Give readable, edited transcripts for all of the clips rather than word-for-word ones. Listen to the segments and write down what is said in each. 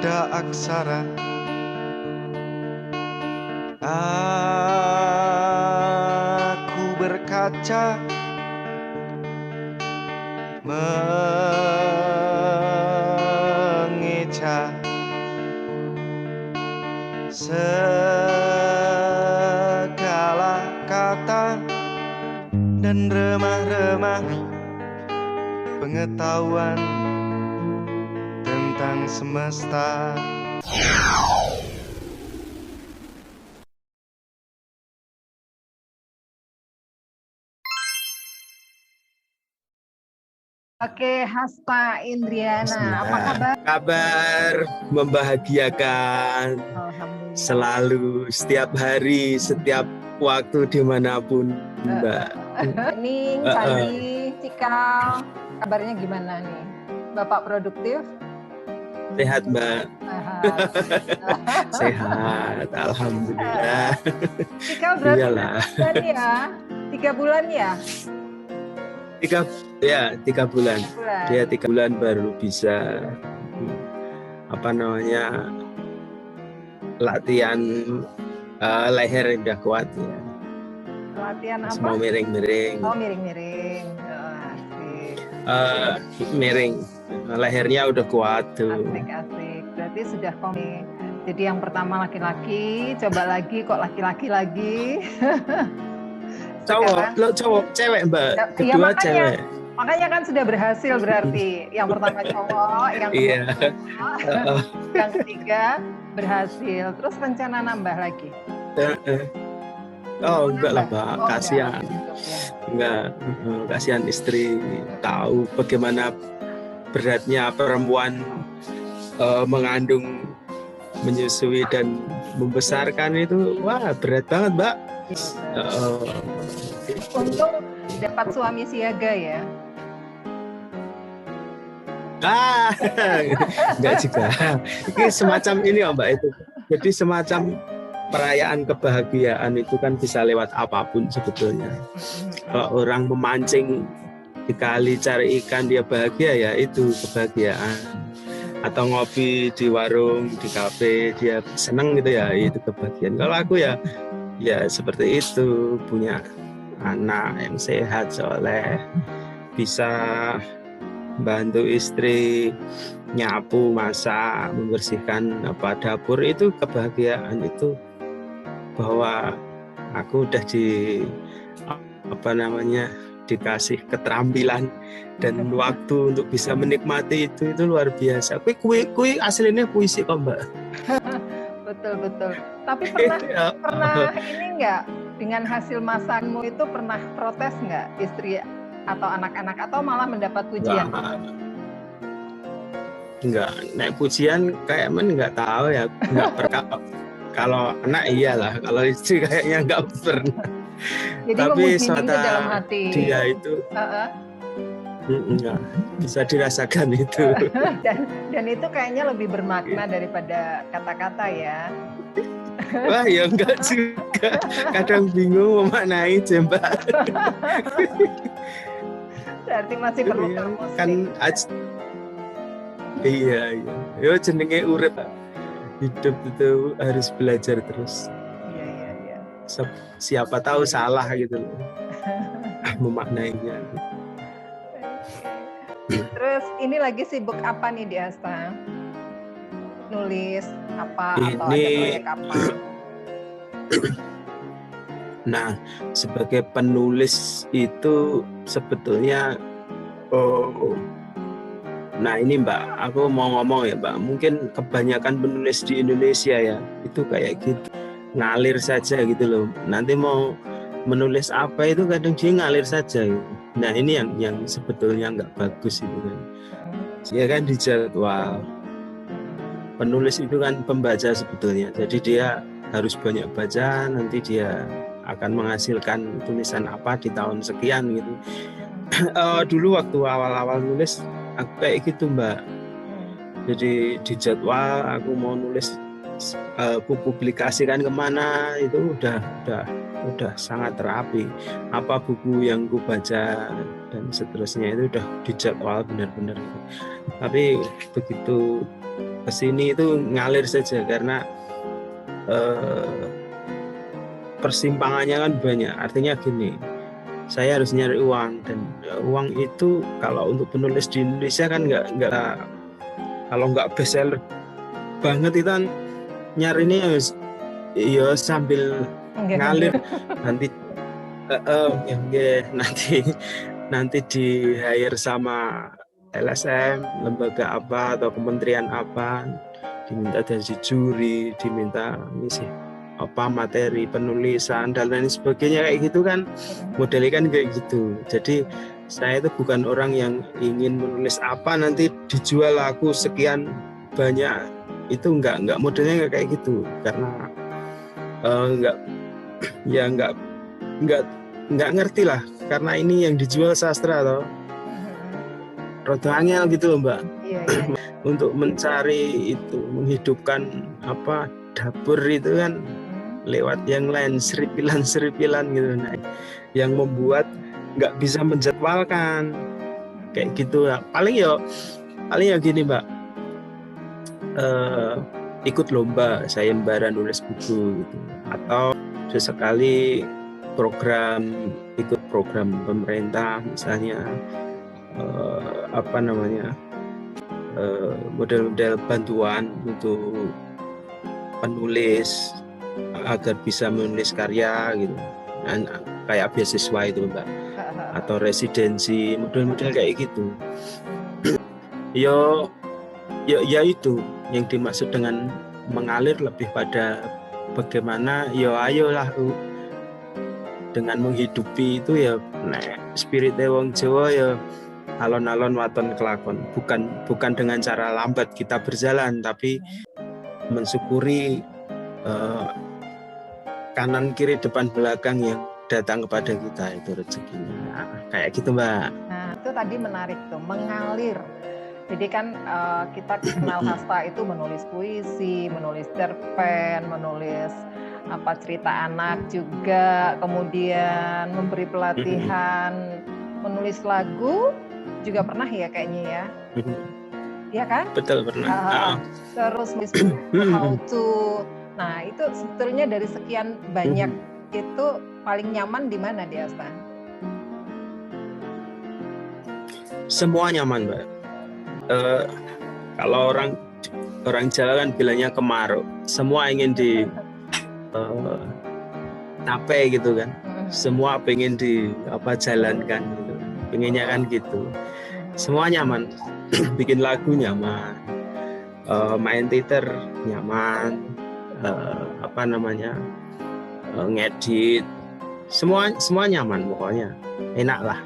tiada aksara. Aku berkaca mengeja segala kata dan remah-remah pengetahuan tentang semesta. Oke, Hasta Indriana, apa kabar? Kabar membahagiakan. Alhamdulillah. Selalu, setiap hari, setiap waktu, dimanapun, Mbak. Ning, Sandi, Cikal, kabarnya gimana nih? Bapak produktif? Sehat, Mbak. Sehat, alhamdulillah. Cikal berarti Iyalah. 3 bulan ya? 3 bulan. Dia 3 bulan baru bisa latihan leher udah kuat ya. Latihan apa? Mau miring-miring. Oh, miring-miring. Asik. Miring. Lehernya udah kuat tuh. Asik. Berarti sudah komit. Jadi yang pertama laki-laki, coba lagi kok laki-laki lagi. Cowok, cewek, Mbak. Ya, Kedua cewek. Makanya kan sudah berhasil berarti. Yang pertama cowok, yang kedua cowok, yang ketiga berhasil. Terus rencana nambah lagi? Oh, enggak lah, Mbak. Kasihan. Enggak, kasihan istri. Tahu bagaimana beratnya perempuan mengandung, menyusui dan membesarkan itu. Wah, berat banget, Mbak. Untung dapat suami siaga ya. Enggak juga. Ini semacam ini, Mbak, itu. Jadi semacam perayaan kebahagiaan itu kan bisa lewat apapun sebetulnya. Kalau orang memancing di kali cari ikan dia bahagia, ya itu kebahagiaan. Atau ngopi di warung, di kafe dia seneng gitu, ya itu kebahagiaan. Kalau aku ya seperti itu, punya anak yang sehat, soleh, bisa bantu istri nyapu, masak, membersihkan dapur, itu kebahagiaan. Itu bahwa aku udah dikasih keterampilan dan waktu untuk bisa menikmati itu luar biasa. Kui aslinya puisi kok, Mbak. Betul. Tapi pernah ini enggak, dengan hasil masakanmu itu pernah protes enggak istri atau anak-anak, atau malah mendapat pujian? Enggak, naik pujian kayak enggak tahu ya, enggak pernah. Kalau anak iyalah, kalau istri kayaknya enggak pernah. Jadi tapi itu dalam hati. Dia itu enggak bisa dirasakan itu. dan itu kayaknya lebih bermakna daripada kata-kata ya. Wah, ya enggak juga. Kadang bingung memaknai, Mbak. Berarti masih perlu terus. Kan iya. Yo jenenge urip. Hidup itu harus belajar terus. Iya. Siapa tahu salah gitu loh. Memaknainya. Terus ini lagi sibuk apa nih di Hasta? Nulis apa atau ada proyek apa? Nah, sebagai penulis itu sebetulnya nah ini, Mbak, aku mau ngomong ya, Mbak, mungkin kebanyakan penulis di Indonesia ya itu kayak gitu, ngalir saja gitu loh. Nanti mau menulis apa itu kadang dia ngalir saja gitu. Nah ini yang sebetulnya nggak bagus itu kan. Ya kan dijadwal. Penulis itu kan pembaca sebetulnya, jadi dia harus banyak baca, nanti dia akan menghasilkan tulisan apa di tahun sekian gitu. Dulu waktu awal-awal nulis aku kayak gitu, Mbak. Jadi di jadwal aku mau nulis, aku publikasikan kemana itu udah sangat rapi. Apa buku yang ku baca dan seterusnya itu udah dijadwal benar-benar. Tapi begitu kesini itu ngalir saja karena persimpangannya kan banyak. Artinya gini, saya harus nyari uang, dan uang itu kalau untuk penulis di Indonesia kan nggak kalau nggak bestseller banget itu kan nyarinya ya sambil ngalir nanti nanti di hire sama LSM, lembaga apa atau kementerian apa, diminta dari juri, diminta ngisi apa materi penulisan dan lain sebagainya kayak gitu kan, modelnya kan kayak gitu. Jadi saya itu bukan orang yang ingin menulis apa nanti dijual aku sekian banyak, itu enggak modelnya enggak kayak gitu, karena enggak ngerti lah, karena ini yang dijual sastra atau rada angel gitu loh Mbak. Iya. Untuk mencari itu, menghidupkan apa dapur itu kan lewat yang lain, seripilan gitu, nah, yang membuat nggak bisa menjadwalkan kayak gitu. Nah, paling ya gini Mbak, ikut lomba sayembara nulis buku gitu, atau sesekali ikut program pemerintah misalnya, model-model bantuan untuk penulis agar bisa menulis karya gitu, kayak beasiswa itu Mbak, atau residensi, model-model kayak gitu. Ya itu yang dimaksud dengan mengalir, lebih pada bagaimana ayolah dengan menghidupi itu ya, spirit wong Jawa ya alon-alon waton kelakon, bukan dengan cara lambat kita berjalan, tapi mensyukuri kanan kiri depan belakang yang datang kepada kita, itu rezekinya. Nah, kayak gitu Mbak. Nah itu tadi menarik tuh, mengalir. Jadi kan kita kenal Hasta itu menulis puisi, menulis cerpen, menulis cerita anak juga, kemudian memberi pelatihan, menulis lagu juga pernah ya kayaknya ya. Iya kan? Betul, pernah. Terus how to. Nah, itu sebetulnya dari sekian banyak itu paling nyaman di mana di Hasta? Semua nyaman, Mbak. Kalau orang Jawa kan bilangnya kemaruk. Semua ingin tape gitu kan. Semua pengen jalankan gitu. Pengennya kan gitu. Semua nyaman. Bikin lagu nyaman, main Twitter nyaman, ngedit, semua nyaman, pokoknya enak lah.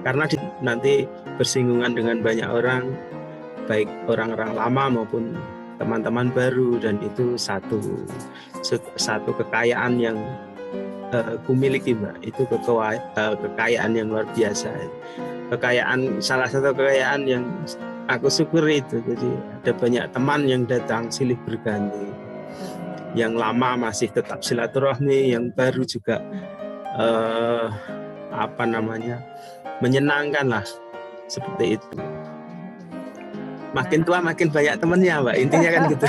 Karena nanti bersinggungan dengan banyak orang, baik orang-orang lama maupun teman-teman baru, dan itu satu kekayaan yang kumiliki Mbak. Itu kekayaan yang luar biasa. Salah satu kekayaan yang aku syukuri itu. Jadi ada banyak teman yang datang silih berganti, yang lama masih tetap silaturahmi, yang baru juga menyenangkan lah, seperti itu. Makin tua makin banyak temennya Mbak, intinya kan gitu.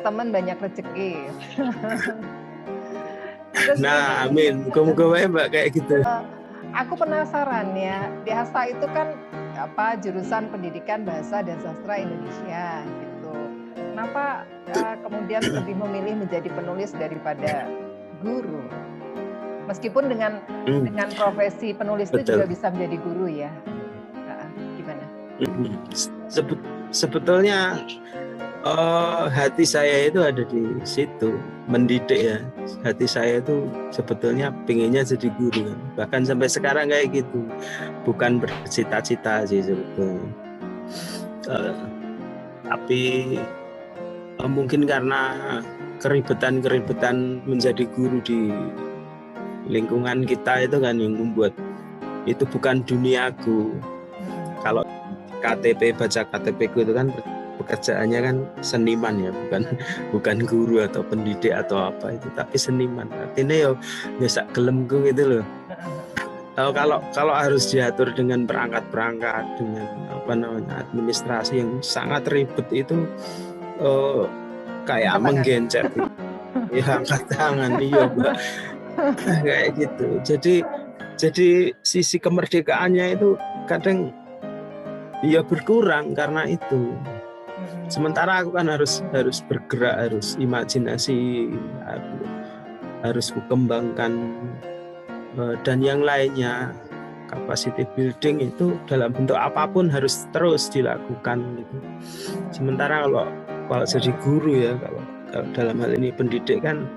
Teman banyak rezeki. Nah amin, moga-moga Mbak kayak gitu. Aku penasaran ya, di Hasta itu kan jurusan Pendidikan Bahasa dan Sastra Indonesia gitu. Kenapa kemudian lebih memilih menjadi penulis daripada guru? Meskipun dengan profesi penulis itu juga bisa menjadi guru ya. Gimana? Sebetulnya hati saya itu ada di situ, mendidik ya. Hati saya itu sebetulnya pengennya jadi guru kan. Bahkan sampai sekarang kayak gitu. Bukan bercita-cita sih sebetulnya. Tapi mungkin karena keribetan menjadi guru di lingkungan kita itu kan yang membuat itu bukan duniaku. Kalau baca KTP ku itu kan pekerjaannya kan seniman ya, bukan guru atau pendidik atau apa itu, tapi seniman. Artinya ya sak gelemku gitu loh. Kalau harus diatur dengan perangkat-perangkat, dengan administrasi yang sangat ribet itu kayak Angkat tangan. menggencet. Ya angkat tangan, iya Mbak. Kayak gitu. Jadi sisi kemerdekaannya itu kadang ya berkurang karena itu. Sementara aku kan harus bergerak, harus imajinasi, harus kukembangkan dan yang lainnya. Capacity building itu dalam bentuk apapun harus terus dilakukan gitu. Sementara kalau jadi guru ya, kalau dalam hal ini pendidik kan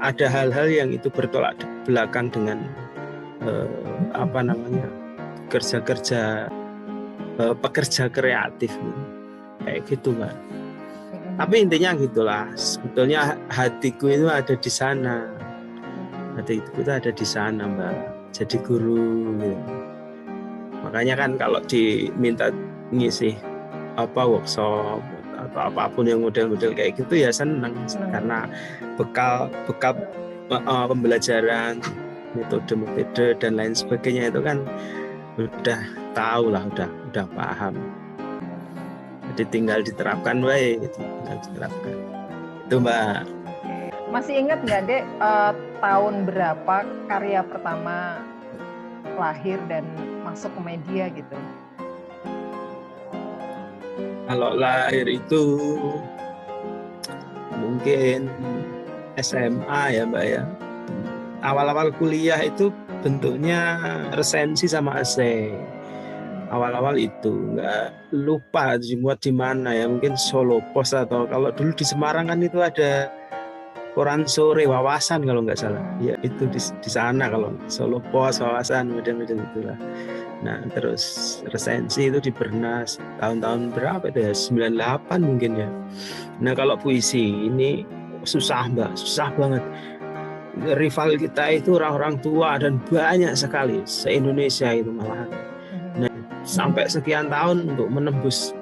ada hal-hal yang itu bertolak belakang dengan kerja-kerja pekerja kreatif gitu. Kayak gitu Mbak. Tapi intinya gitulah, sebetulnya hatiku itu ada di sana. Hatiku itu ada di sana Mbak. Jadi guru gitu. Makanya kan kalau diminta ngisi workshop atau apapun yang model-model kayak gitu ya senang karena bekal pembelajaran, metode dan lain sebagainya itu kan udah tahu lah, udah paham. Jadi tinggal diterapkan baik, tinggal diterapkan. Itu Mbak. Masih ingat nggak Dek tahun berapa karya pertama lahir dan masuk ke media gitu? Kalau lahir itu mungkin SMA ya Mbak ya. Awal-awal kuliah itu bentuknya resensi sama esai. Awal-awal itu nggak lupa dimuat di mana ya, mungkin Solo Pos atau kalau dulu di Semarang kan itu ada koran sore Wawasan kalau nggak salah ya, itu di sana. Kalau Solo Pos, Wawasan, model-model itulah. Nah terus resensi itu di Bernas tahun-tahun berapa itu ya, 98 mungkin ya. Nah kalau puisi ini susah Mbak, susah banget. Rival kita itu orang-orang tua dan banyak sekali se-Indonesia itu malahan. Nah sampai sekian tahun untuk menembus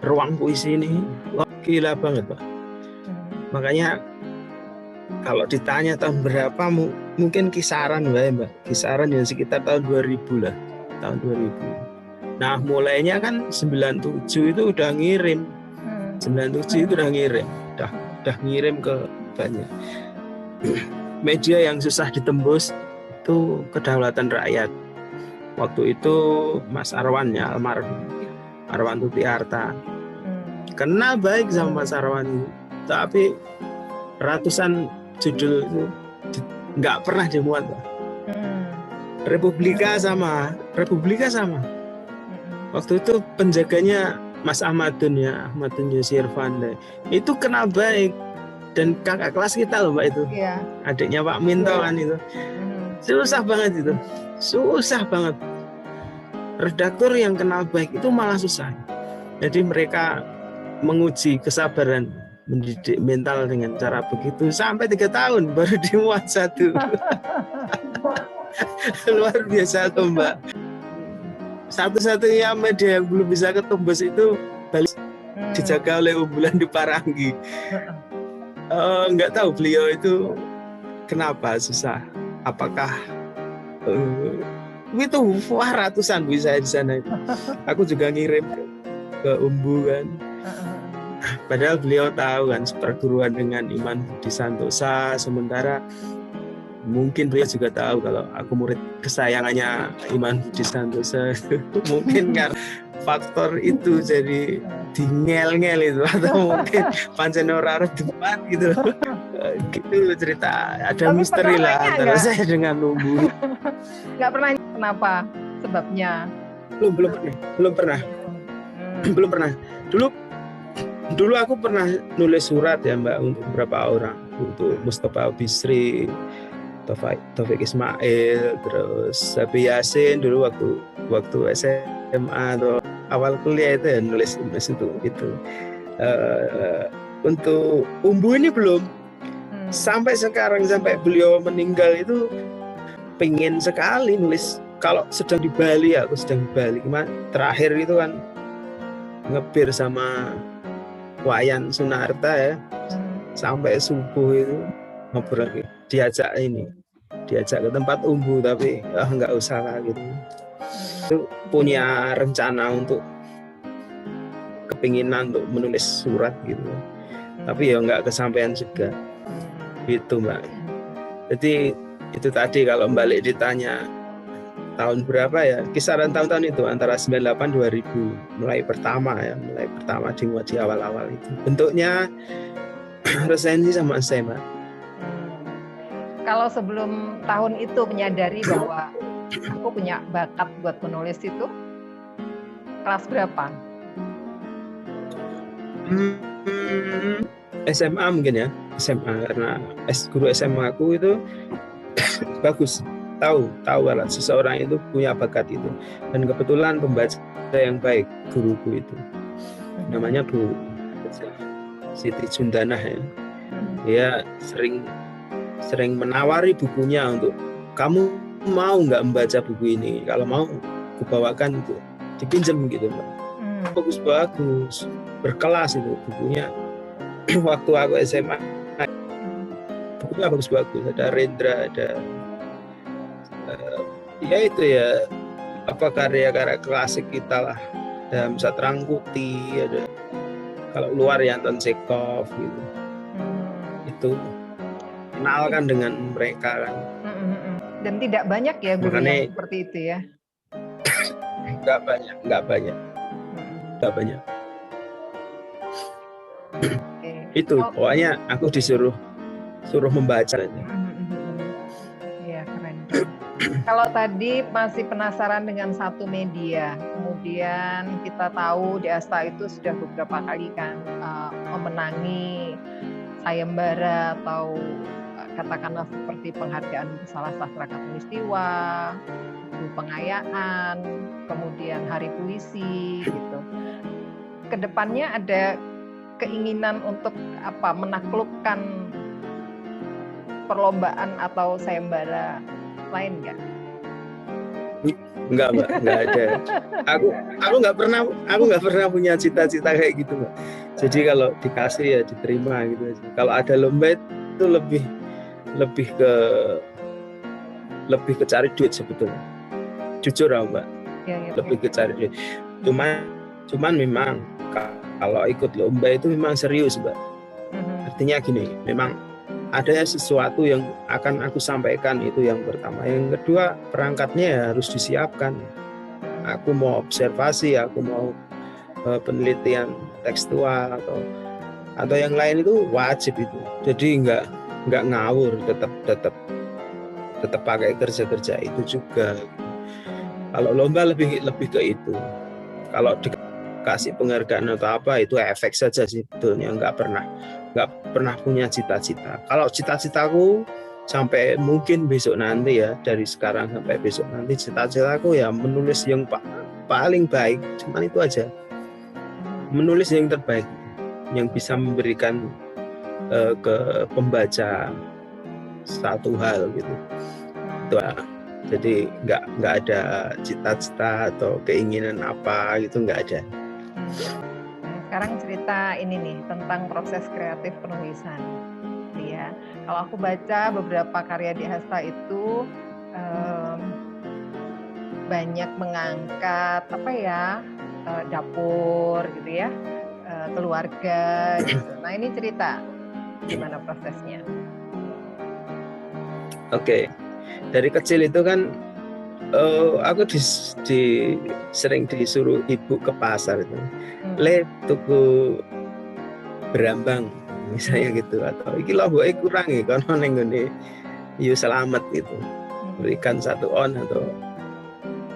ruang puisi ini, wah, gila banget Pak. Makanya kalau ditanya tahun berapa mungkin kisaran Mbak, kisaran yang sekitar tahun 2000 lah, tahun 2000. Nah mulainya kan 97 itu udah ngirim, 97 itu udah ngirim ke banyak media yang susah ditembus itu Kedaulatan Rakyat. Waktu itu Mas Arwan ya, almarhum Arwan Tuti Arta, kenal baik sama Mas Arwan itu. Tapi ratusan judul itu nggak pernah dimuat Pak. Republika sama. Waktu itu penjaganya Mas Ahmadun ya, Ahmadun Yusirvan itu kenal baik dan kakak kelas kita loh Mbak itu. Iya. Adiknya Pak Minto kan itu. Susah banget itu, susah banget. Redaktur yang kenal baik itu malah susah. Jadi mereka menguji kesabaran mendidik mental dengan cara begitu sampai 3 tahun baru dimuat satu. Luar biasa tuh Mbak. Satu-satunya media yang belum bisa ketembus itu Bali dijaga oleh unggulan di Paranggi. Nggak tahu beliau itu kenapa susah. Apakah itu wah ratusan bisa di sana. Aku juga ngirim ke Umbu kan. Padahal beliau tahu kan seperguruan dengan Iman Budi Santosa, sementara mungkin beliau juga tahu kalau aku murid kesayangannya Iman Budi Santosa. Mungkin kan faktor itu jadi dingel-ngel itu, atau mungkin pancen ora depan gitu. Gitu cerita, ada tapi misteri lah antara saya dengan Umbu. Nggak pernah, kenapa sebabnya? Belum pernah. Dulu aku pernah nulis surat ya Mbak untuk beberapa orang, untuk Mustafa Bisri, Taufik Ismail, terus Sabi Yasin dulu waktu SMA atau awal kuliah itu ya nulis itu. Untuk Umbu ini belum. Sampai sekarang, sampai beliau meninggal itu pengen sekali nulis. Kalau sedang di Bali, aku sedang di Bali kemarin terakhir itu kan ngebir sama Wayan Sunarta ya, sampai subuh itu ngobrol, diajak ke tempat Umbu tapi nggak usah lah gitu. itu punya rencana untuk kepinginan untuk menulis surat gitu, tapi ya nggak kesampaian juga gitu Mbak. Jadi itu tadi kalau balik ditanya tahun berapa ya, kisaran tahun-tahun itu antara 98 2000 mulai pertama di awal-awal itu bentuknya resensi sama essay Mbak. Kalau sebelum tahun itu menyadari bahwa aku punya bakat buat menulis itu kelas berapa? SMA mungkin ya, SMA, karena guru SMA aku itu bagus, tahu kalau seseorang itu punya bakat itu, dan kebetulan pembaca yang baik guruku itu namanya Bu Siti Jundanah ya. Dia sering menawari bukunya untuk kamu mau nggak membaca buku ini, kalau mau kubawakan untuk dipinjam gitu Mbak. Bagus berkelas itu bukunya. Waktu aku SMA bukunya bagus-bagus, ada Rendra, ada ya itu ya apa karya-karya klasik kita lah, ada Hamzat Rangkuti, ada kalau luar ya Anton Chekhov gitu. Itu kenalkan dengan mereka kan. Dan tidak banyak ya guru yang seperti itu ya. Nggak banyak. Itu pokoknya aku disuruh membaca. Iya, keren. Kalau tadi masih penasaran dengan satu media, kemudian kita tahu Diasta itu sudah beberapa kali kan memenangi sayembara atau katakanlah seperti penghargaan Salah Sastra Khatulistiwa, buku pengayaan, kemudian Hari Puisi gitu. Kedepannya ada keinginan untuk menaklukkan perlombaan atau sayembara lain nggak? Enggak Mbak, enggak ada. Aku nggak pernah punya cita-cita kayak gitu Mbak. Jadi kalau dikasih ya diterima gitu aja. Kalau ada lomba itu lebih ke cari duit sebetulnya. Jujur ya Mbak. Lebih ke cari duit. Cuman memang kalau ikut lomba itu memang serius Mbak. Artinya gini, memang ada sesuatu yang akan aku sampaikan, itu yang pertama. Yang kedua, perangkatnya harus disiapkan. Aku mau observasi, aku mau penelitian tekstual atau yang lain itu wajib itu. Jadi nggak ngawur, tetap pakai kerja itu juga. Kalau lomba lebih ke itu. Kalau dikasih penghargaan atau apa itu efek saja sih sebetulnya, nggak pernah punya cita-cita. Kalau cita-citaku sampai mungkin besok nanti ya, dari sekarang sampai besok nanti, cita-citaku ya menulis yang paling baik, cuman itu aja, menulis yang terbaik yang bisa memberikan ke pembaca satu hal gitu. Itu jadi nggak ada cita-cita atau keinginan apa gitu, nggak ada. Sekarang cerita ini nih tentang proses kreatif penulisan. Ya, kalau aku baca beberapa karya Diasta itu banyak mengangkat dapur gitu ya, keluarga gitu. Nah ini cerita gimana prosesnya? Oke. Dari kecil itu kan aku sering disuruh ibu ke pasar itu, tuku berambang misalnya gitu, atau iki lho mbok kurang ya kono ning ngene yo selamat gitu, berikan 1 on atau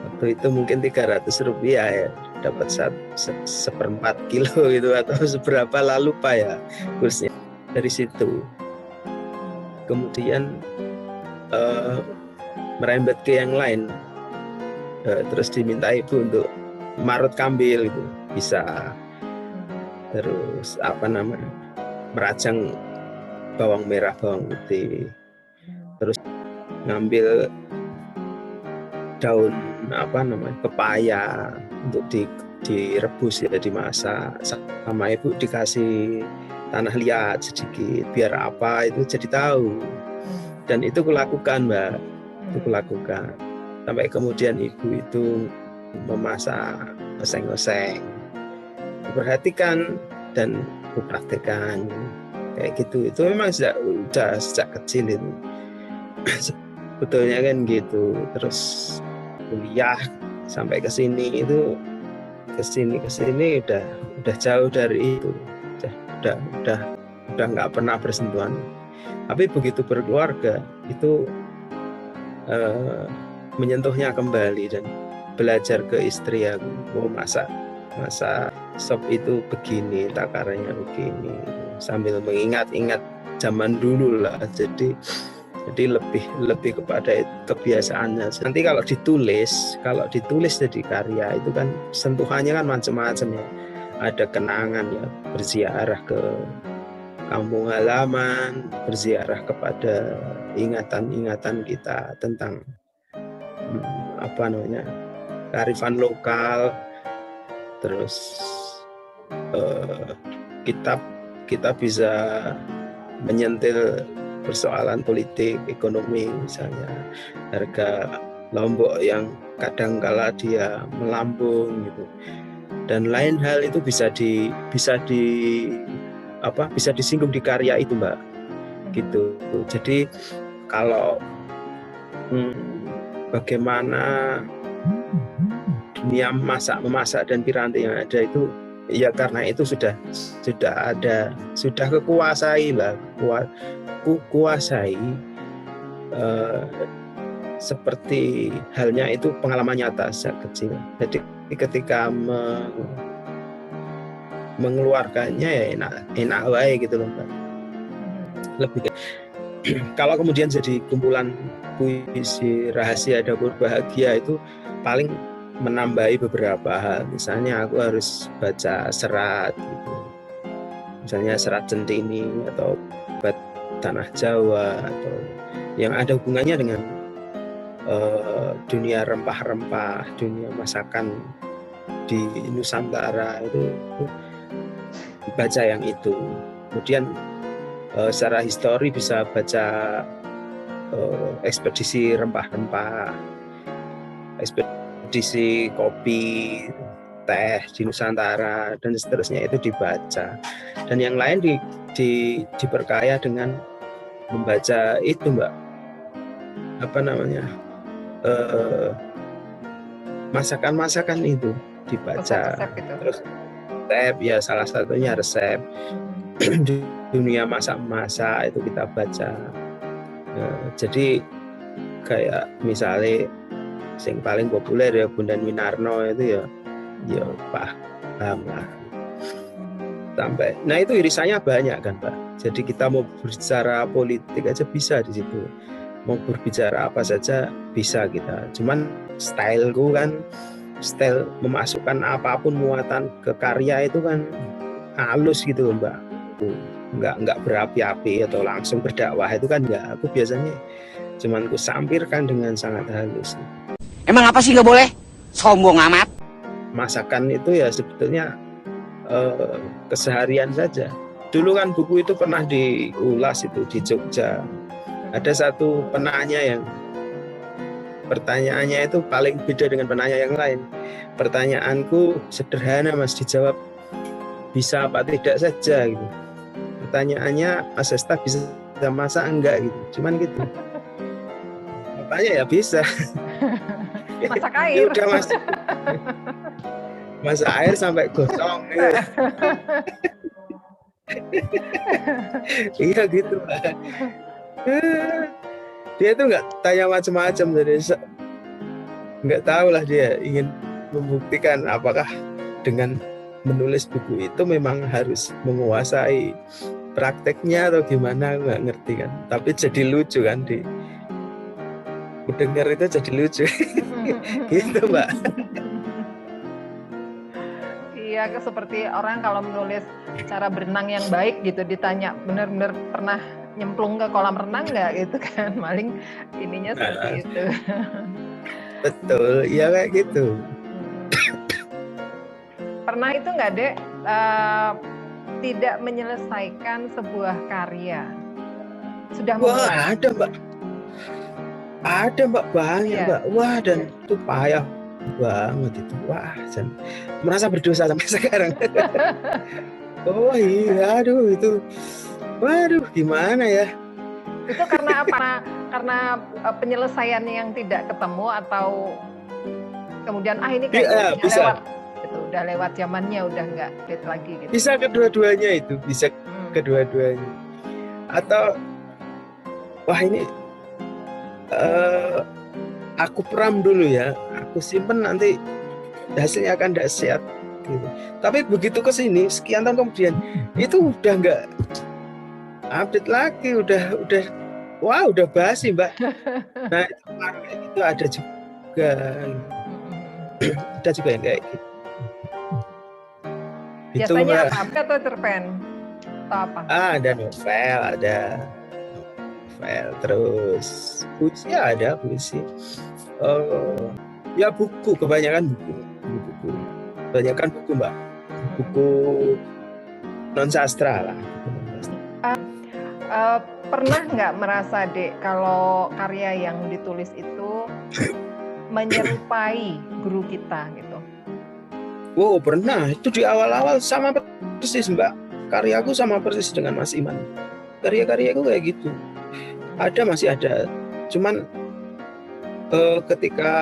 waktu itu mungkin 300 rupiah ya, dapat 1/4 kilo gitu atau seberapa, lalu lupa ya kursnya. Dari situ kemudian merembet ke yang lain, terus diminta ibu untuk marut kambil itu bisa, terus merajang bawang merah, bawang putih, terus ngambil daun pepaya untuk direbus ya, dimasak, sama ibu dikasih tanah liat sedikit biar itu jadi tahu. Dan itu kulakukan Mbak, sampai kemudian ibu itu memasak, oseng-oseng, perhatikan dan kupraktekkan kayak gitu. Itu memang sudah sejak kecil itu sebetulnya kan gitu. Terus kuliah sampai ke sini itu kesini udah jauh dari itu, udah nggak pernah bersentuhan. Tapi begitu berkeluarga itu menyentuhnya kembali dan belajar ke istri aku, mau masak sop itu begini, takarannya begini, sambil mengingat-ingat zaman dulu lah. Jadi lebih kepada kebiasaannya. Nanti kalau ditulis jadi karya itu kan sentuhannya kan macam-macam ya. Ada kenangan ya, berziarah ke kampung halaman, berziarah kepada ingatan-ingatan kita tentang kearifan lokal. Terus kita bisa menyentil persoalan politik, ekonomi, misalnya harga lombok yang kadang kala dia melambung gitu, dan lain hal itu bisa disinggung di karya itu, Mbak, gitu. Jadi kalau bagaimana dunia memasak dan piranti yang ada itu, ya karena itu sudah kekuasai lah, kuasai seperti halnya itu pengalaman nyata sejak kecil. Jadi ketika mengeluarkannya ya enak wae gitu loh, Mbak. Lebih kalau kemudian jadi kumpulan puisi rahasia dapur bahagia itu paling menambahi beberapa hal. Misalnya aku harus baca serat gitu, misalnya serat Centini atau obat tanah Jawa, atau yang ada hubungannya dengan dunia rempah-rempah, dunia masakan di Nusantara, itu baca yang itu. Kemudian secara histori bisa baca ekspedisi rempah-rempah, ekspedisi kopi, teh di Nusantara dan seterusnya, itu dibaca. Dan yang lain diperkaya dengan membaca itu, Mbak, masakan-masakan itu dibaca. Resep itu. Terus resep ya, salah satunya resep. Dunia masak-masak itu kita baca. Jadi kayak misalnya yang paling populer ya Bondan Winarno itu ya paham lah. Sampai, nah itu irisannya banyak kan, Pak. Jadi kita mau berbicara politik aja bisa di situ, mau berbicara apa saja bisa kita. Cuman styleku kan, style memasukkan apapun muatan ke karya itu kan halus gitu, Mbak. Nggak berapi-api atau langsung berdakwah, itu kan nggak. Aku biasanya cuman ku sampirkan dengan sangat halus. Emang apa sih nggak boleh? Sombong amat. Masakan itu ya sebetulnya keseharian saja. Dulu kan buku itu pernah diulas itu di Jogja. Ada satu penanya yang pertanyaannya itu paling beda dengan penanya yang lain. Pertanyaanku sederhana, Mas, dijawab bisa apa tidak saja gitu. Pertanyaannya, Mas Hesta bisa masak enggak gitu. Cuman gitu. Apanya ya bisa. Masak air. Udah masak air sampai gosong gitu. Iya gitu, Pak. Dia tuh nggak tanya macam-macam, jadi nggak tahu lah dia ingin membuktikan apakah dengan menulis buku itu memang harus menguasai prakteknya atau gimana, nggak ngerti kan. Tapi jadi lucu kan, dengar itu jadi lucu. Gitu, Mbak. Iya, seperti orang kalau menulis cara berenang yang baik gitu, ditanya benar-benar pernah nyemplung ke kolam renang nggak gitu kan, maling ininya seperti itu. Betul, iya kayak gitu. Pernah itu nggak, Dek, tidak menyelesaikan sebuah karya? Sudah memulai? Wah, ada Mbak banyak, Iya. Mbak. Wah, dan itu payah banget itu. Wah, merasa berdosa sampai sekarang. Oh iya, aduh itu, waduh gimana ya? Itu karena apa? Karena penyelesaiannya yang tidak ketemu atau kemudian ini kayaknya udah Bisa, lewat, gitu, udah lewat zamannya, udah nggak update lagi gitu. bisa kedua-duanya itu, bisa kedua-duanya. Atau wah ini aku peram dulu ya, aku simpen nanti hasilnya akan tidak sehat gitu. Tapi begitu ke sini sekian tahun kemudian itu udah nggak update lagi, udah wah udah basi Mbak. Nah itu ada juga yang kayak gitu. Biasanya apa? Atau cerpen atau apa? Ada novel, terus puisi ada puisi. Ya buku, kebanyakan buku. Kebanyakan buku Mbak. Buku non sastra lah. Pernah nggak merasa Dek kalau karya yang ditulis itu menyerupai guru kita gitu? Oh pernah, itu di awal-awal sama persis Mbak. Karyaku sama persis dengan Mas Iman. Karya-karyaku kayak gitu. Masih ada. Cuman ketika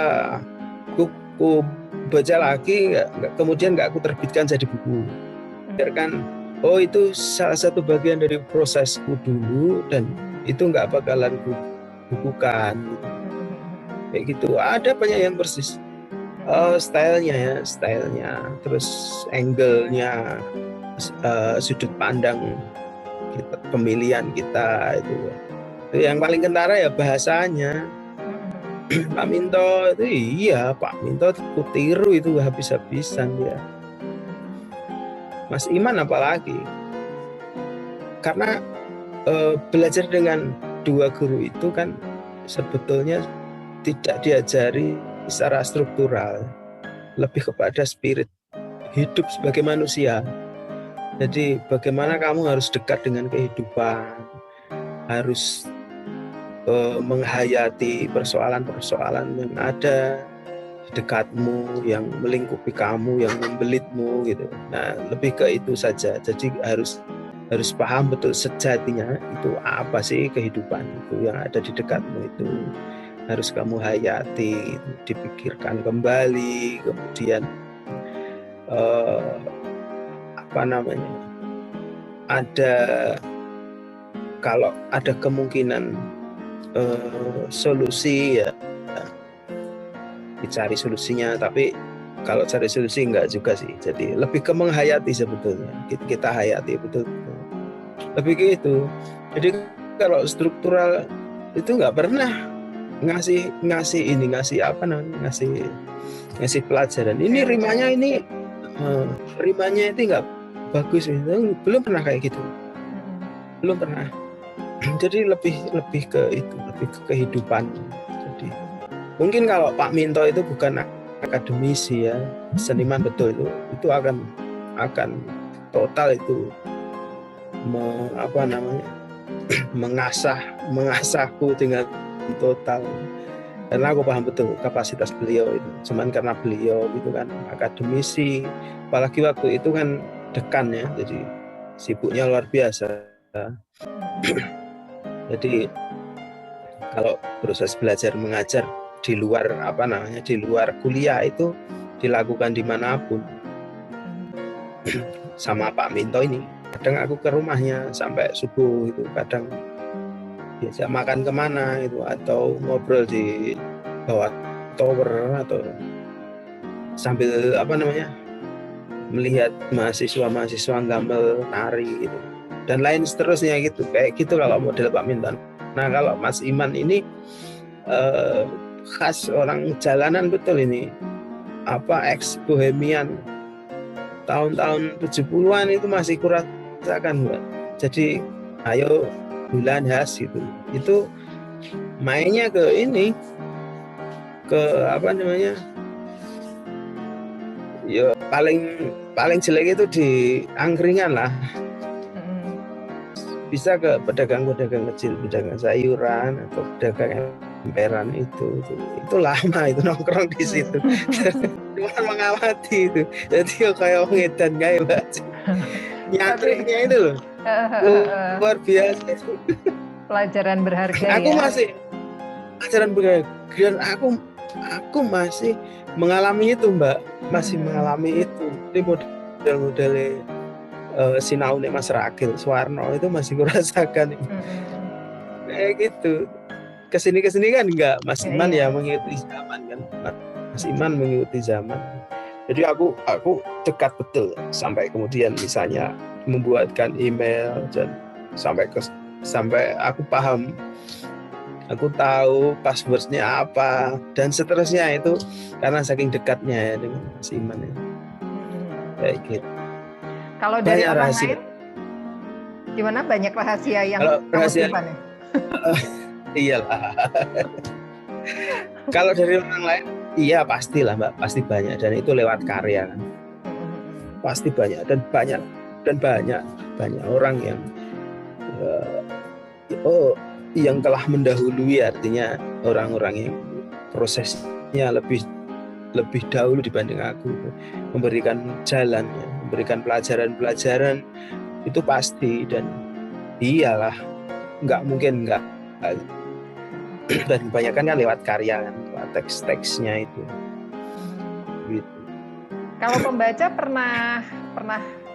aku baca lagi, kemudian nggak aku terbitkan jadi buku. Biarkan, oh itu salah satu bagian dari prosesku dulu dan itu nggak bakalan bukukan. Kayak gitu. Ada banyak yang persis. Stylenya, terus angle-nya, sudut pandang kita, pemilihan kita itu yang paling kentara ya bahasanya. Pak Minto itu iya, Pak Minto aku tiru itu habis-habisan ya. Mas Iman apalagi, karena belajar dengan dua guru itu kan sebetulnya tidak diajari secara struktural, lebih kepada spirit hidup sebagai manusia. Jadi bagaimana kamu harus dekat dengan kehidupan, harus menghayati persoalan-persoalan yang ada di dekatmu, yang melingkupi kamu, yang membelitmu gitu. Nah, lebih ke itu saja. Jadi harus paham betul sejatinya itu apa sih kehidupan itu yang ada di dekatmu itu. Harus kamu hayati, dipikirkan kembali, kemudian kalau ada kemungkinan solusi ya dicari solusinya, tapi kalau cari solusi enggak juga sih. Jadi lebih ke menghayati sebetulnya, kita hayati betul, lebih gitu. Jadi kalau struktural itu nggak pernah ngasih pelajaran. Ini rimanya itu nggak bagus, itu belum pernah kayak gitu, belum pernah. Jadi lebih ke itu, lebih ke kehidupan. Jadi mungkin kalau Pak Minto itu bukan akademisi ya, seniman betul, itu akan total itu mengasahku dengan total, karena aku paham betul kapasitas beliau itu. Cuman karena beliau itu kan akademisi, apalagi waktu itu kan dekan ya, jadi sibuknya luar biasa. Jadi kalau proses belajar mengajar di luar kuliah itu dilakukan dimanapun. Sama Pak Minto ini, kadang aku ke rumahnya sampai subuh itu, kadang biasa makan kemana itu, atau ngobrol di bawah tower, atau sambil melihat mahasiswa gambar tari gitu, dan lain seterusnya gitu, kayak gitu kalau model Pak Minto. Nah kalau Mas Iman ini khas orang jalanan betul ini, ex bohemian tahun-tahun 70-an itu masih kurasakan Mbak. Jadi ayo bulan khas gitu, itu mainnya ke ini, ke ya paling jelek itu di angkringan lah. Bisa ke pedagang kecil, pedagang sayuran atau pedagang emperan itu lama itu nongkrong di situ. Cuma mengamati itu. Jadi kayak ngedan kayak Mbak. Nyakriknya itu loh. Luar biasa. Pelajaran berharga Aku ya. masih pelajaran berharga dan aku masih mengalami itu Mbak. Masih mengalami itu. Ini model-model sinau nek Mas Rakil Suwarno itu masih kurasakan. Kayak gitu. Kesini kan enggak, Mas Iman ya mengikuti zaman kan, Mas Iman mengikuti zaman. Jadi aku dekat betul sampai kemudian misalnya membuatkan email dan sampai aku paham, aku tahu passwordnya apa dan seterusnya itu karena saking dekatnya ya dengan Mas Iman ya. Kayak gitu. Kalau dari orang lain, gimana banyak rahasia yang kamu simpan ya? Iyalah. Kalau dari orang lain, iya pastilah Mbak, pasti banyak dan itu lewat karya kan. Pasti banyak dan banyak orang yang telah mendahului, artinya orang-orang yang prosesnya lebih dahulu dibanding aku, memberikan jalan, memberikan pelajaran itu pasti dan iyalah nggak mungkin nggak. Dan kebanyakan kan lewat karya kan, lewat teks-teksnya itu. Gitu. Kalau pembaca pernah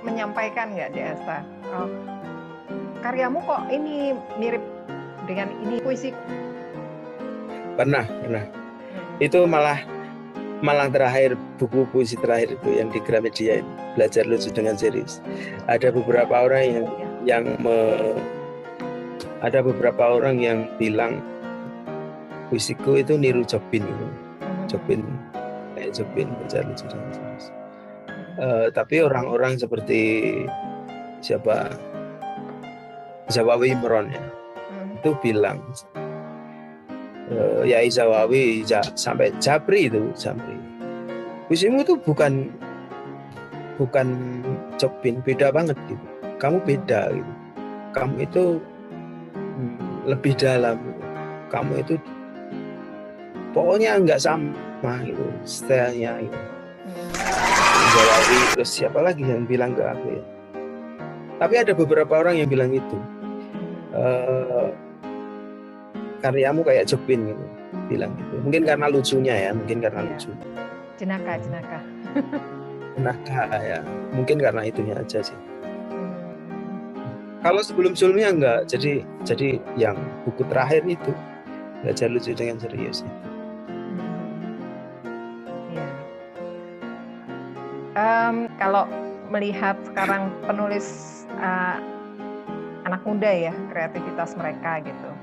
menyampaikan nggak di Esta, karyamu kok ini mirip dengan ini puisi? Pernah. Itu malah terakhir buku puisi terakhir itu yang di Gramedia, Belajar Lucu dengan Serius. Ada beberapa orang yang bilang puisiku itu niru Jobin gitu. Jobin Belajar Lucu dengan Serius. Tapi orang-orang seperti Zawawi Imron ya, itu bilang Yai Zawawi sampai Japri puisimu itu bukan Jobin, beda banget gitu. Kamu beda gitu. Kamu itu lebih dalam. Kamu itu pokoknya nggak sama gitu stylenya gitu. Zawawi, terus siapa lagi yang bilang ke aku ya? Tapi ada beberapa orang yang bilang itu. Karyamu kayak Jobin gitu, bilang gitu. Mungkin karena lucunya ya, lucu. Jenaka. Jenaka ya, mungkin karena itunya aja sih. Kalau sebelumnya enggak, jadi yang buku terakhir itu Belajar Lucu dengan Serius itu. Ya. Kalau melihat sekarang penulis anak muda ya, kreativitas mereka gitu.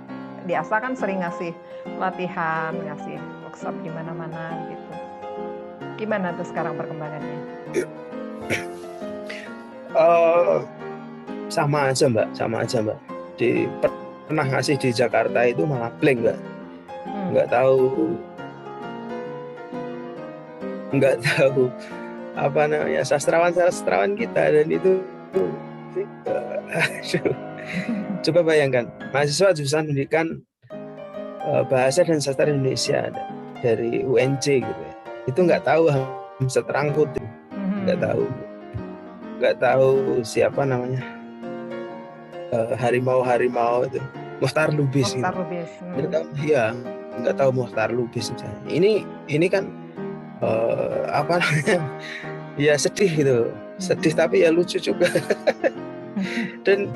Di Asa kan sering ngasih latihan, ngasih workshop di mana-mana gitu. Gimana tuh sekarang perkembangannya? Sama aja Mbak. Pernah ngasih di Jakarta itu malah blank Mbak. Nggak tahu apa namanya sastrawan kita, dan itu coba bayangkan mahasiswa jurusan pendidikan bahasa dan sastra Indonesia dari UNC gitu ya, itu nggak tahu Hamzat Rangkut, nggak tahu siapa namanya harimau itu Muhtar Lubis gitu. Nggak tahu Muhtar Lubis misalnya. Ini kan apa namanya ya sedih gitu, sedih tapi ya lucu juga. Dan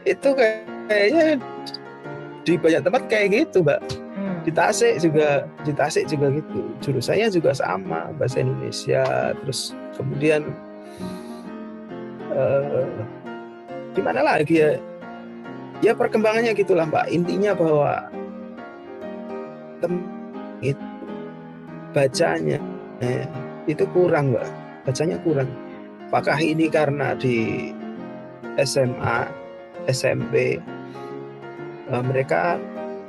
itu kayaknya di banyak tempat kayak gitu Mbak. Di Tasik juga gitu, jurusannya juga sama, bahasa Indonesia. Terus kemudian di mana lagi ya perkembangannya gitulah Mbak. Intinya bahwa itu bacanya itu kurang Mbak, bacanya kurang. Apakah ini karena di SMA, SMP mereka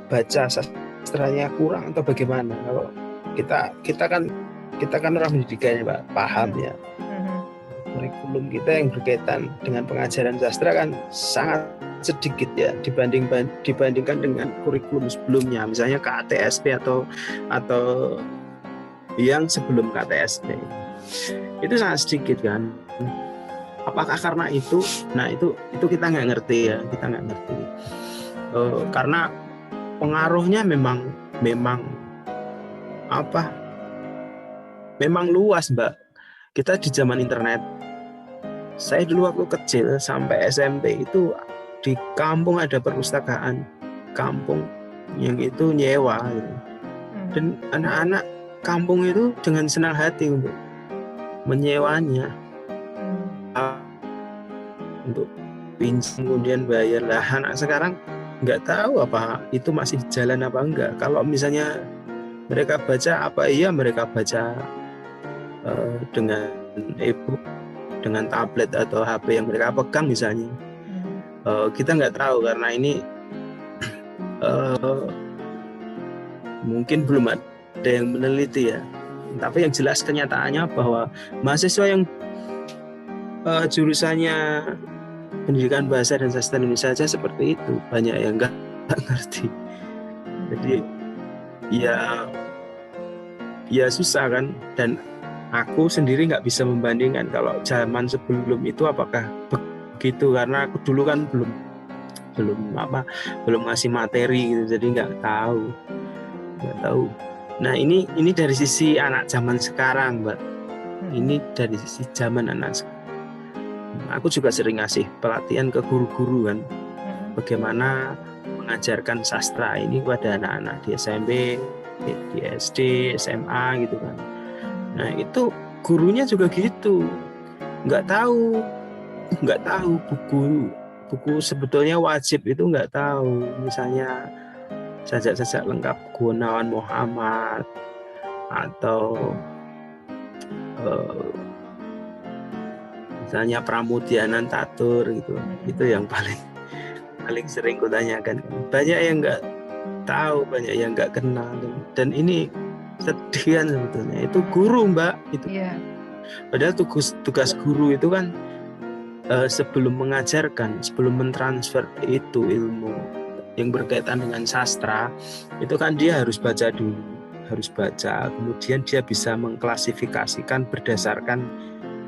baca sastranya kurang atau bagaimana? Kalau kita kan orang pendidikan ya Mbak, paham ya. Kurikulum kita yang berkaitan dengan pengajaran sastra kan sangat sedikit ya dibandingkan dengan kurikulum sebelumnya, misalnya KTSP atau yang sebelum KTSP itu sangat sedikit kan. Apakah karena itu? Nah itu kita nggak ngerti ya, kita nggak ngerti. Karena pengaruhnya memang luas, Mbak. Kita di zaman internet. Saya dulu waktu kecil sampai SMP itu di kampung ada perpustakaan kampung yang itu nyewa gitu. Dan anak-anak kampung itu dengan senang hati untuk menyewanya, untuk pinjam kemudian bayar. Lah anak sekarang nggak tahu apa itu masih jalan apa enggak. Kalau misalnya mereka baca, apa iya mereka baca dengan e-book, dengan tablet atau HP yang mereka pegang misalnya. Kita nggak tahu karena ini mungkin belum ada yang meneliti ya. Tapi yang jelas kenyataannya bahwa mahasiswa yang jurusannya pendidikan bahasa dan sastra Indonesia saja seperti itu, banyak yang nggak ngerti. Jadi ya susah kan. Dan aku sendiri nggak bisa membandingkan kalau zaman sebelum itu apakah begitu, karena aku dulu kan belum ngasih materi gitu, jadi nggak tahu. Nah ini dari sisi anak zaman sekarang, Mbak. Ini dari sisi zaman anak sekarang. Aku juga sering ngasih pelatihan ke guru-guru kan, bagaimana mengajarkan sastra ini kepada anak-anak di SMP, di SD, SMA gitu kan. Nah itu gurunya juga gitu, nggak tahu buku sebetulnya wajib itu nggak tahu. Misalnya sajak-sajak lengkap Gunawan Muhammad atau misalnya Pramudianan Tatur gitu, itu yang paling sering kutanyakan. Banyak yang nggak tahu, banyak yang nggak kenal, dan ini sedih kan sebetulnya. Itu guru, Mbak, itu. Padahal tugas guru itu kan sebelum mengajarkan, sebelum mentransfer itu ilmu yang berkaitan dengan sastra, itu kan dia harus baca dulu, kemudian dia bisa mengklasifikasikan berdasarkan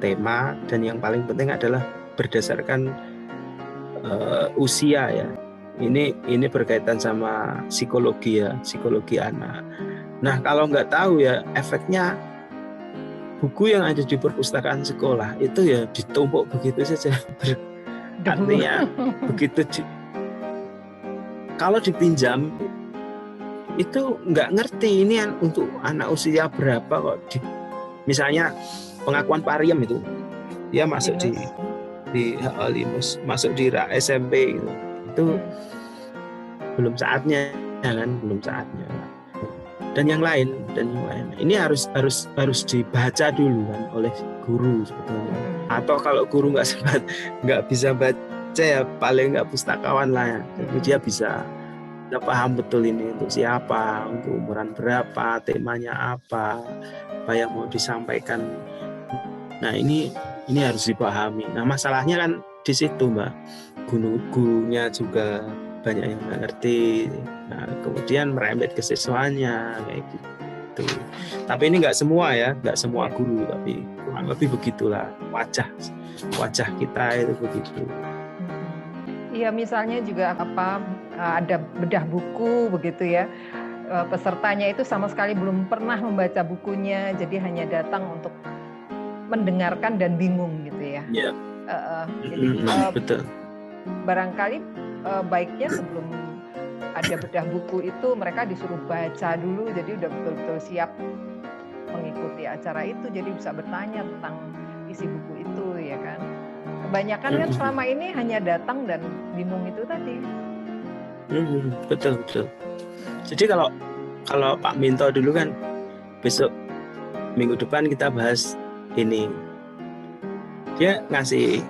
tema, dan yang paling penting adalah berdasarkan usia ya. Ini berkaitan sama psikologi anak. Nah kalau nggak tahu ya, efeknya buku yang ada di perpustakaan sekolah itu ya ditumpuk begitu saja. Artinya begitu kalau dipinjam itu nggak ngerti ini untuk anak usia berapa kok. Misalnya pengakuan Pariem itu dia masuk di Linus, masuk di SMP gitu. Itu belum saatnya kan, belum saatnya. Dan yang lain ini harus dibaca dulu kan oleh guru sebetulnya. Atau kalau guru nggak bisa baca ya paling nggak pustakawan lah ya. Jadi dia bisa paham betul ini untuk siapa, untuk umuran berapa, temanya apa yang mau disampaikan. Nah ini harus dipahami. Nah masalahnya kan di situ, Mbak. Gurunya juga banyak yang nggak ngerti. Nah kemudian merembet ke siswanya kayak gitu. Tapi ini nggak semua ya, nggak semua guru, tapi kurang lebih begitulah wajah kita itu begitu. Iya, misalnya juga ada bedah buku begitu ya. Pesertanya itu sama sekali belum pernah membaca bukunya, jadi hanya datang untuk mendengarkan dan bingung gitu ya. Iya. Jadi betul. Barangkali baiknya sebelum ada bedah buku itu mereka disuruh baca dulu, jadi udah betul-betul siap mengikuti acara itu, jadi bisa bertanya tentang isi buku itu ya kan. Kebanyakan kan selama ini hanya datang dan bingung itu tadi. Betul. Jadi kalau Pak Minto dulu kan besok minggu depan kita bahas ini, dia ngasih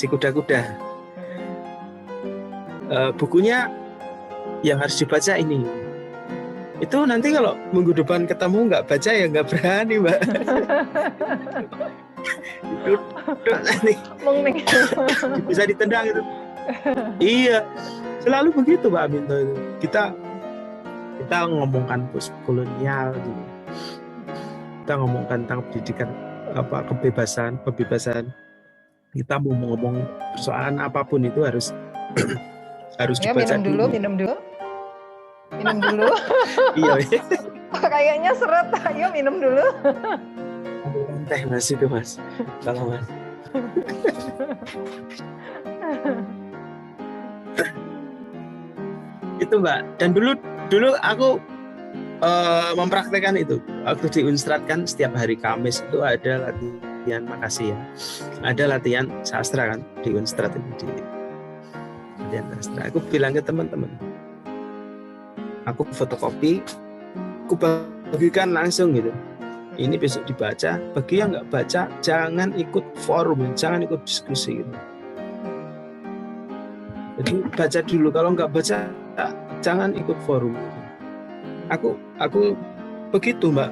kuda-kuda. Bukunya yang harus dibaca ini. Itu nanti kalau minggu depan ketemu nggak baca ya nggak berani, Mbak. itu nanti bisa ditendang itu. Iya, selalu begitu Pak Minto itu. Kita ngomongkan post kolonial gitu. Kita ngomongkan tentang pendidikan, kebebasan. Kita mau ngomong persoalan apapun itu harus harus Ya, dibaca minum dulu. Iya. Kayaknya seret. Ayo minum dulu. Ambilkan teh Mas itu Mas. Kalau Mas. Itu Mbak. Dan dulu aku mempraktekkan itu. Waktu di Unstrat kan setiap hari Kamis itu ada latihan, makasih ya. Ada latihan sastra kan di Unstrat itu, di latihan sastra. Aku bilang ke teman-teman, aku fotokopi, aku bagikan langsung gitu. Ini besok dibaca, bagi yang nggak baca jangan ikut forum, jangan ikut diskusi gitu. Jadi baca dulu, kalau nggak baca jangan ikut forum. Aku begitu Mbak.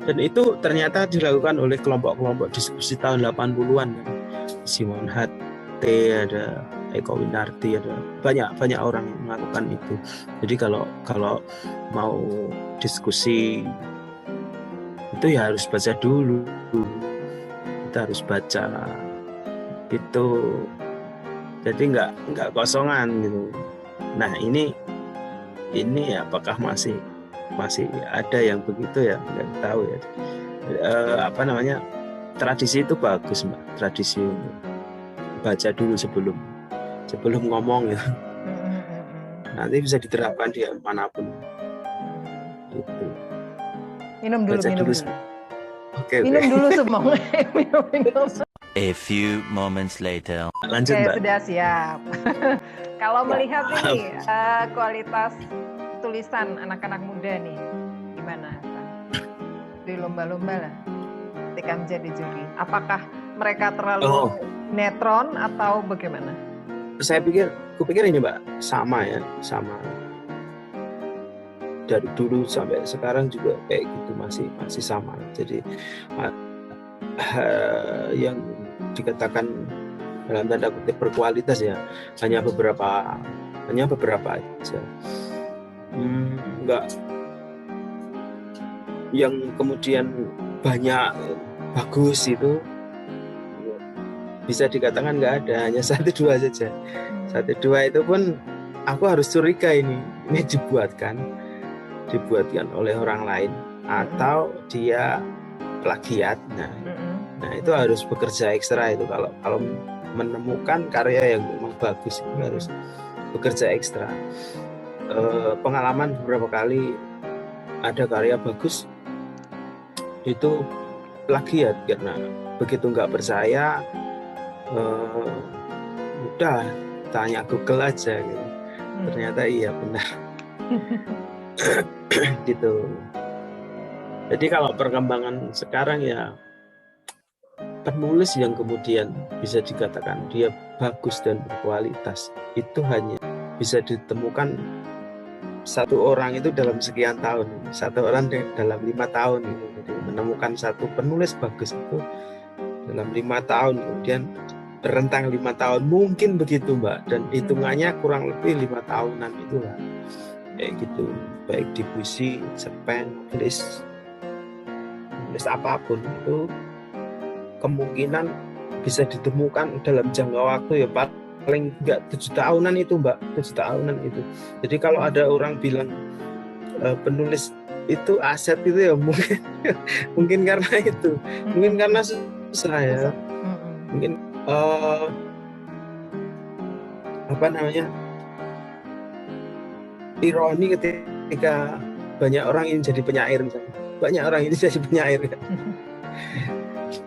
Dan itu ternyata dilakukan oleh kelompok-kelompok diskusi tahun 80-an. Simon H.T, ada Eko Winarti, ada banyak orang yang melakukan itu. Jadi kalau mau diskusi itu ya harus baca dulu. Kita harus baca itu. Jadi nggak kosongan gitu. Nah ini apakah masih ada yang begitu ya, nggak tahu ya. Tradisi itu bagus Mbak, tradisi baca dulu sebelum ngomong ya. Nanti bisa diterapkan di manapun. Gitu. Minum dulu. Oke. Minum dulu semua. minum. A few moments later. Lanjut Mbak. Sudah siap. Kalau melihat ini kualitas tulisan anak-anak muda nih, gimana? Di lomba-lomba lah, ketika menjadi juri, apakah mereka terlalu netron atau bagaimana? Kupikir ini Mbak, sama. Dari dulu sampai sekarang juga kayak gitu, masih sama. Jadi yang dikatakan dalam tanda kutip berkualitas ya hanya beberapa aja. Enggak yang kemudian banyak bagus itu bisa dikatakan nggak ada, hanya 1-2 saja. 1-2 itu pun aku harus curiga ini dibuatkan oleh orang lain atau dia plagiat. Nah itu harus bekerja ekstra itu. Kalau menemukan karya yang memang bagus itu harus bekerja ekstra. Pengalaman beberapa kali ada karya bagus itu plagiat, karena begitu nggak percaya udah tanya Google aja gitu. Ternyata iya benar. Gitu. Jadi kalau perkembangan sekarang ya penulis yang kemudian bisa dikatakan dia bagus dan berkualitas itu hanya bisa ditemukan satu orang itu dalam sekian tahun, satu orang dalam 5 tahun gitu. Jadi menemukan satu penulis bagus itu dalam 5 tahun, kemudian rentang 5 tahun mungkin begitu Mbak, dan hitungannya kurang lebih 5 tahunan itulah kayak gitu, baik di puisi, cerpen, nulis apapun itu kemungkinan bisa ditemukan dalam jangka waktu ya paling enggak 7 tahunan itu Mbak, 7 tahunan itu. Jadi kalau ada orang bilang penulis itu aset itu ya mungkin karena itu, mungkin karena susah ya, mungkin ironi ketika banyak orang ingin jadi penyair misalnya. Banyak orang ini jadi penyair kan.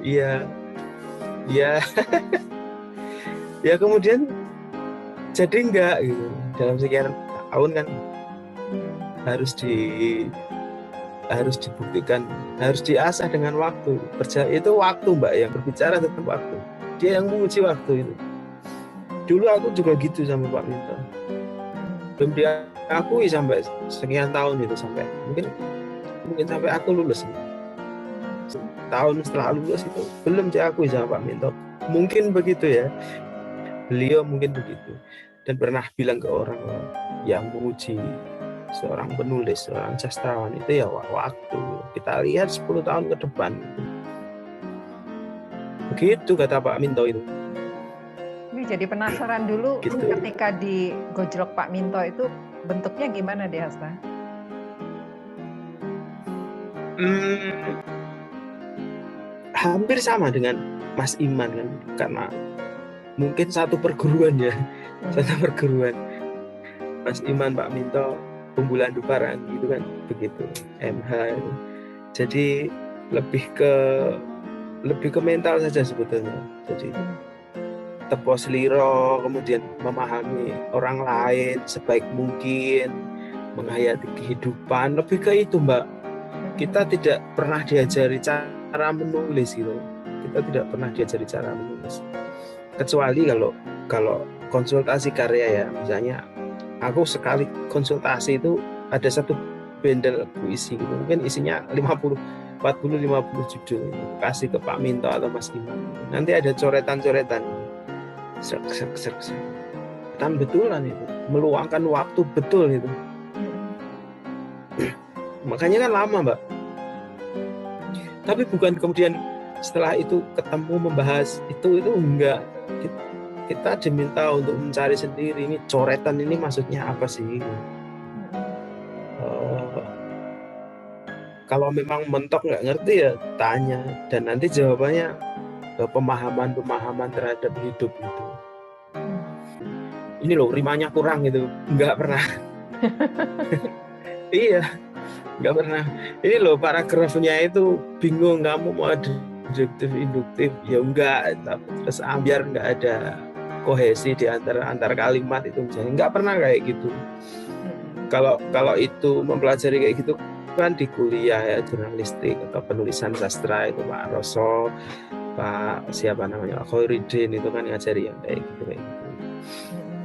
Iya. Ya kemudian jadi enggak gitu. Dalam sekian tahun kan harus dibuktikan, harus diasah dengan waktu. Itu waktu Mbak yang berbicara tentang waktu. Dia yang menguji waktu itu. Dulu aku juga gitu sama Pak Minto. Belum diakui sampai sekian tahun itu, sampai mungkin sampai aku lulus. Tahun setelah lulus itu belum diakui sama Pak Minto. Mungkin begitu ya. beliau mungkin begitu, dan pernah bilang ke orang yang menguji seorang penulis, seorang sastrawan itu ya waktu. Kita lihat 10 tahun ke depan. Begitu kata Pak Minto itu. Ini jadi penasaran dulu Gitu. ketika di Gojlok Pak Minto itu bentuknya gimana deh Hasta? Hampir sama dengan Mas Iman kan, karena mungkin satu perguruan ya, satu perguruan. Mas Iman, Pak Minto, Pembulaan Duparan gitu kan, begitu. MH itu. Jadi lebih ke mental saja sebetulnya. Jadi tepo seliro, kemudian memahami orang lain sebaik mungkin, menghayati kehidupan, lebih ke itu Mbak. Kita tidak pernah diajari cara menulis gitu. Kita tidak pernah diajari cara menulis. Kecuali kalau konsultasi karya ya, misalnya aku sekali konsultasi itu ada satu bendel puisi gitu, mungkin isinya 50 judul, kasih ke Pak Minto atau Mas Iman. Nanti ada coretan-coretan. Kan betulan itu, meluangkan waktu betul itu. Makanya kan lama Mbak. Tapi bukan kemudian setelah itu ketemu membahas itu enggak. Kita diminta untuk mencari sendiri, ini coretan ini maksudnya apa sih? Kalau memang mentok nggak ngerti ya tanya, dan nanti jawabannya pemahaman terhadap hidup itu. Ini loh rimanya kurang gitu, nggak pernah. Iya, nggak pernah. Ini loh paragrafnya itu bingung, kamu mau deduktif induktif ya enggak, terus biar nggak ada kohesi di antar kalimat itu, misalnya nggak pernah kayak gitu. Kalau itu mempelajari kayak gitu kan di kuliah ya, jurnalistik atau penulisan sastra itu Pak Roso, Pak siapa namanya, Khairuddin itu kan ngajari yang kayak gitu.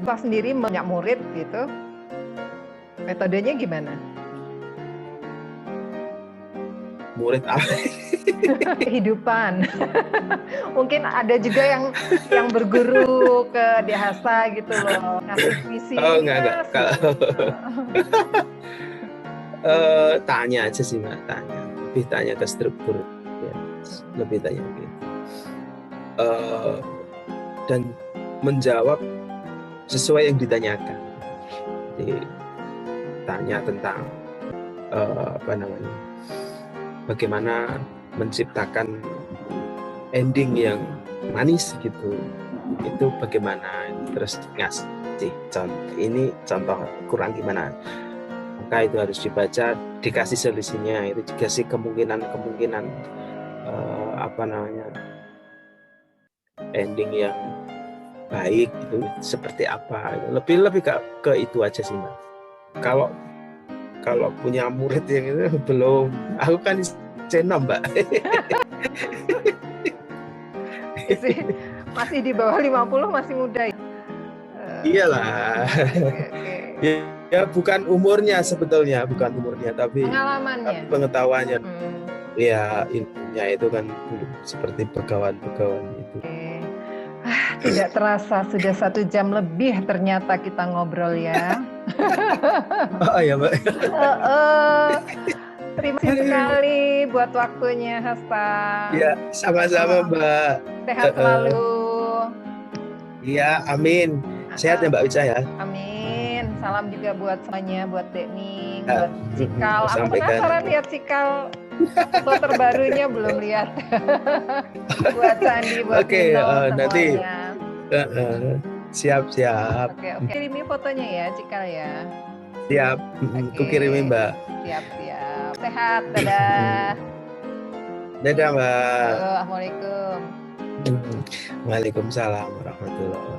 Pak sendiri banyak murid gitu, metodenya gimana? Murid apa? Kehidupan. Mungkin ada juga yang berguru ke Dihasta gitu loh, ngasih puisi. Oh enggak. Tanya aja sih Mbak, lebih tanya ke struktur ya, lebih tanya gitu. Dan menjawab sesuai yang ditanyakan. Jadi tanya tentang bagaimana menciptakan ending yang manis gitu, itu bagaimana, terus ngasih contoh kurang gimana, maka itu harus dibaca, dikasih solusinya, itu dikasih kemungkinan ending yang baik itu seperti apa, lebih ke itu aja sih Mbak. Kalau punya murid yang itu belum, aku kan C6 Mbak. Masih di bawah 50, masih muda ya? Iyalah. Okay. Ya bukan umurnya sebetulnya, tapi pengalamannya, pengetahuannya. Ya ilmunya itu kan belum seperti begawan-begawan itu. Okay. Tidak terasa sudah 1 jam lebih ternyata kita ngobrol ya. Oh ya Mbak. Terima kasih sekali buat waktunya Hasta. Ya sama-sama Mbak. Sehat selalu. Iya amin. Sehat ya Mbak Wicca ya. Amin. Salam juga buat semuanya, buat Dekning, buat Cikal. Aku Sampaikan. penasaran lihat Cikal. Foto terbarunya belum lihat. Buat Sandi, buat Nino, nanti siap. Oke. Kirimi fotonya ya Cikal ya. Siap. Aku kirimin Mbak. Siap. Sehat. Dadah. Dadah Mbak. Assalamualaikum. Waalaikumsalam warahmatullahi wabarakatuh.